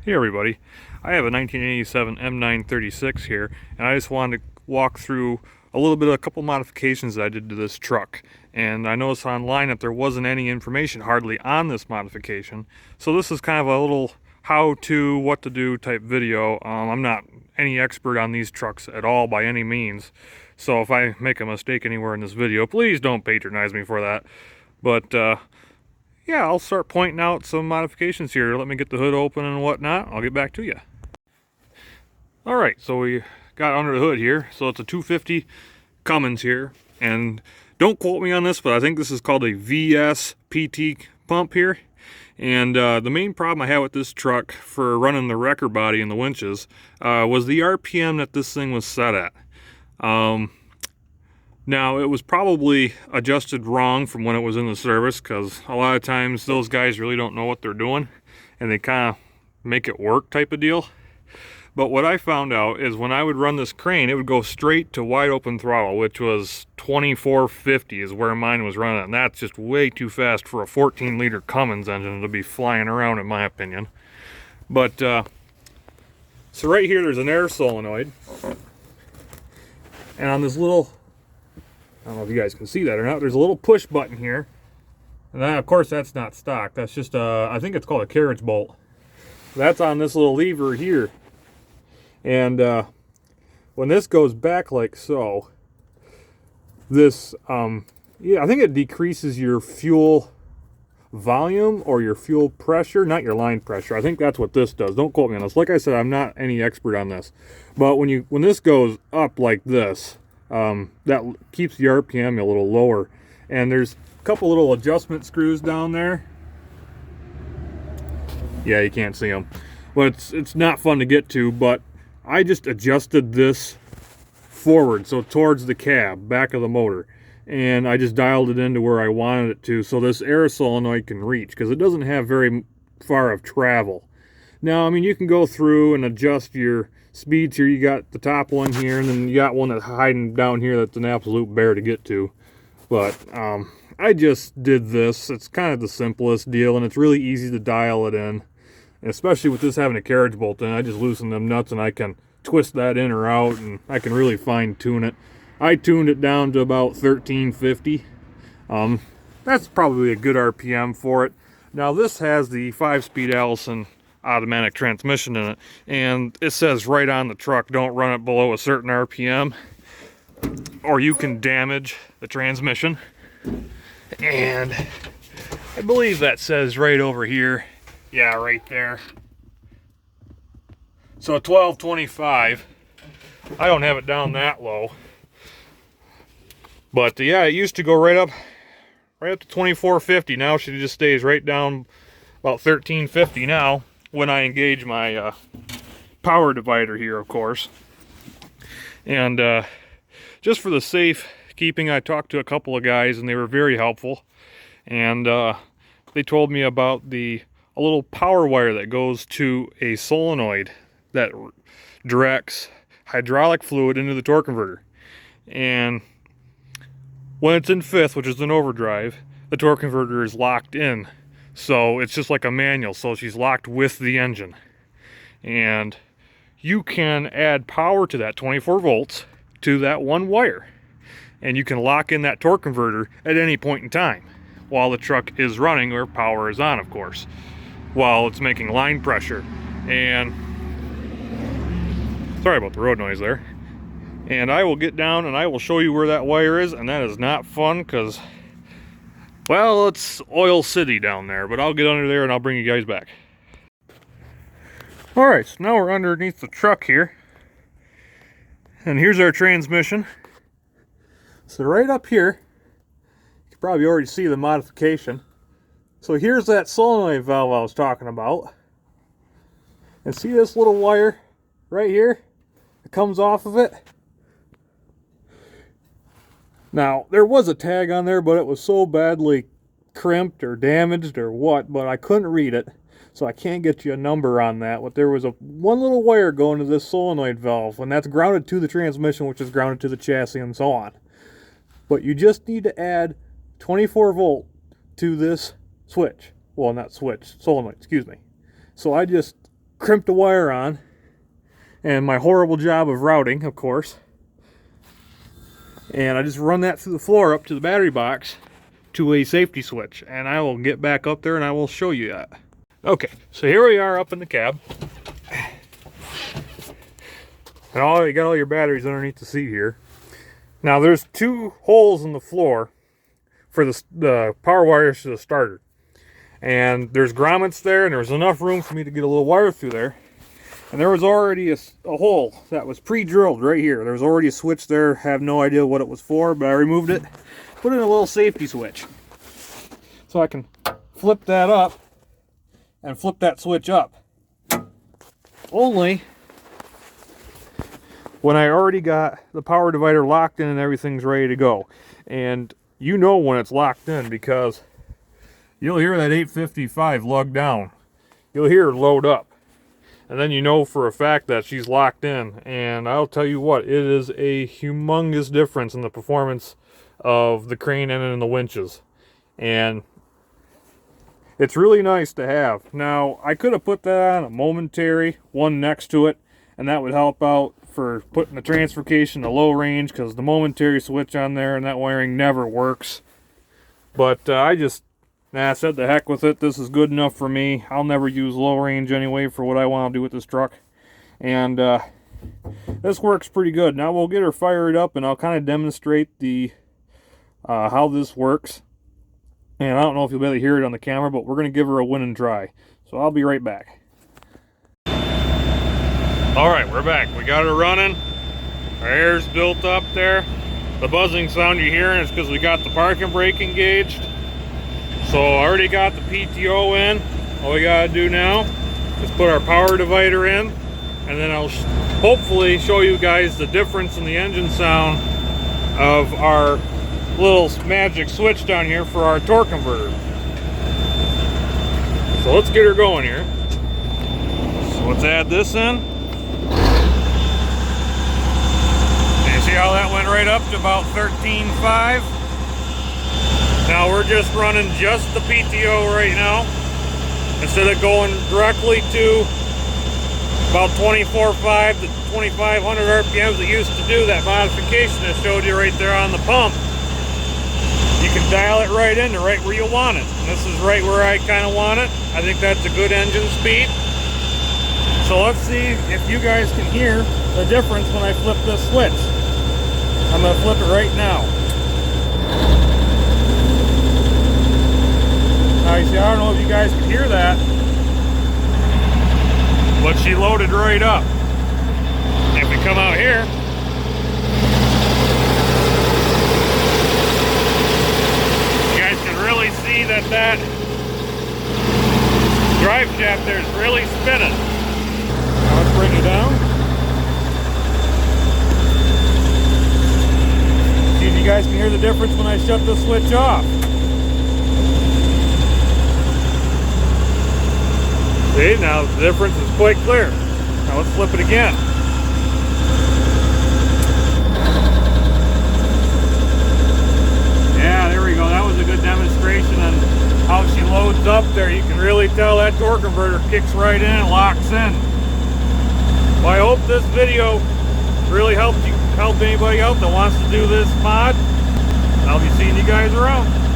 Hey everybody, I have a 1987 M936 here, and I just wanted to walk through a couple modifications that I did to this truck. And I noticed online that there wasn't any information hardly on this modification, so this is kind of a little how-to, what to do type video. I'm not any expert on these trucks at all by any means, so if I make a mistake anywhere in this video, please don't patronize me for that. But yeah, I'll start pointing out some modifications here. Let me get the hood open and whatnot. I'll get back to you. Alright, so we got under the hood here. So it's a 250 Cummins here. And don't quote me on this, but I think this is called a VS PT pump here. And the main problem I had with this truck for running the wrecker body and the winches was the RPM that this thing was set at. Now, it was probably adjusted wrong from when it was in the service, because a lot of times those guys really don't know what they're doing and they kind of make it work type of deal. But what I found out is when I would run this crane, it would go straight to wide open throttle, which was 2450 is where mine was running. And that's just way too fast for a 14-liter Cummins engine to be flying around, in my opinion. But so right here, there's an air solenoid. And on this little, I don't know if you guys can see that or not, there's a little push button here. And that, of course, that's not stock. That's just I think it's called a carriage bolt. That's on this little lever here. And when this goes back like so, this, yeah, I think it decreases your fuel volume or your fuel pressure, not your line pressure. I think that's what this does. Don't quote me on this. Like I said, I'm not any expert on this. But when this goes up like this, that keeps the RPM a little lower. And there's a couple little adjustment screws down there. Yeah, you can't see them. Well, it's not fun to get to, but I just adjusted this forward, so towards the cab, back of the motor. And I just dialed it into where I wanted it to, so this air solenoid can reach, because it doesn't have very far of travel. Now, I mean, you can go through and adjust your speeds here. You got the top one here, and then you got one that's hiding down here that's an absolute bear to get to. But I just did this. It's kind of the simplest deal, and it's really easy to dial it in. And especially with this having a carriage bolt in, I just loosen them nuts and I can twist that in or out, and I can really fine tune it. I tuned it down to about 1350. That's probably a good RPM for it. Now this has the 5-speed Allison automatic transmission in it, and it says right on the truck, don't run it below a certain RPM or you can damage the transmission. And I believe that says right over here, yeah, right there. So 1225. I don't have it down that low, but yeah, it used to go right up to 2450. Now she just stays right down about 1350 now when I engage my power divider here, of course. And just for the safe keeping, I talked to a couple of guys and they were very helpful. And they told me about a little power wire that goes to a solenoid that directs hydraulic fluid into the torque converter. And when it's in fifth, which is an overdrive, the torque converter is locked in. So it's just like a manual, so she's locked with the engine. And you can add power to that 24 volts to that one wire. And you can lock in that torque converter at any point in time while the truck is running, or power is on, of course, while it's making line pressure. And sorry about the road noise there. And I will get down and I will show you where that wire is, and that is not fun because, well, it's Oil City down there, but I'll get under there and I'll bring you guys back. Alright, so now we're underneath the truck here. And here's our transmission. So right up here, you can probably already see the modification. So here's that solenoid valve I was talking about. And see this little wire right here? It comes off of it. Now, there was a tag on there, but it was so badly crimped or damaged or what, but I couldn't read it, so I can't get you a number on that. But there was one little wire going to this solenoid valve, and that's grounded to the transmission, which is grounded to the chassis and so on. But you just need to add 24 volt to this switch. Well, not switch, solenoid, excuse me. So I just crimp the wire on, and my horrible job of routing, of course. And I just run that through the floor up to the battery box to a safety switch, and I will get back up there and I will show you that. Okay, so here we are up in the cab. And you got all your batteries underneath the seat here. Now there's 2 holes in the floor for the power wires to the starter. And there's grommets there, and there was enough room for me to get a little wire through there. And there was already a hole that was pre-drilled right here. There was already a switch there. Have no idea what it was for, but I removed it. Put in a little safety switch. So I can flip that up and flip that switch up. Only when I already got the power divider locked in and everything's ready to go. And you know when it's locked in, because you'll hear that 855 lug down. You'll hear it load up. And then you know for a fact that she's locked in. And I'll tell you what, it is a humongous difference in the performance of the crane and the winches. And it's really nice to have. Now, I could have put that on a momentary one next to it, and that would help out for putting the transfer to low range, because the momentary switch on there and that wiring never works. But I said the heck with it. This is good enough for me. I'll never use low range anyway for what I want to do with this truck. And this works pretty good. Now we'll get her fired up and I'll kind of demonstrate the how this works. And I don't know if you'll be able to hear it on the camera, but we're going to give her a win and try. So I'll be right back. Alright, we're back. We got her running. Our air's built up there. The buzzing sound you're hearing is because we got the parking brake engaged. So I already got the PTO in. All we gotta do now is put our power divider in, and then I'll hopefully show you guys the difference in the engine sound of our little magic switch down here for our torque converter. So let's get her going here. So let's add this in. And see how that went right up to about 13.5. Now we're just running just the PTO right now, instead of going directly to about 24.5 to 2,500 RPMs it used to do, that modification I showed you right there on the pump. You can dial it right into right where you want it. And this is right where I kind of want it. I think that's a good engine speed. So let's see if you guys can hear the difference when I flip this switch. I'm going to flip it right now. Now, see, I don't know if you guys can hear that, but she loaded right up. If we come out here, you guys can really see that drive shaft there is really spinning. Now let's bring it down. See if you guys can hear the difference when I shut the switch off. See, now the difference is quite clear. Now let's flip it again. Yeah, there we go. That was a good demonstration on how she loads up there. You can really tell that torque converter kicks right in and locks in. Well, I hope this video really helped anybody out that wants to do this mod. I'll be seeing you guys around.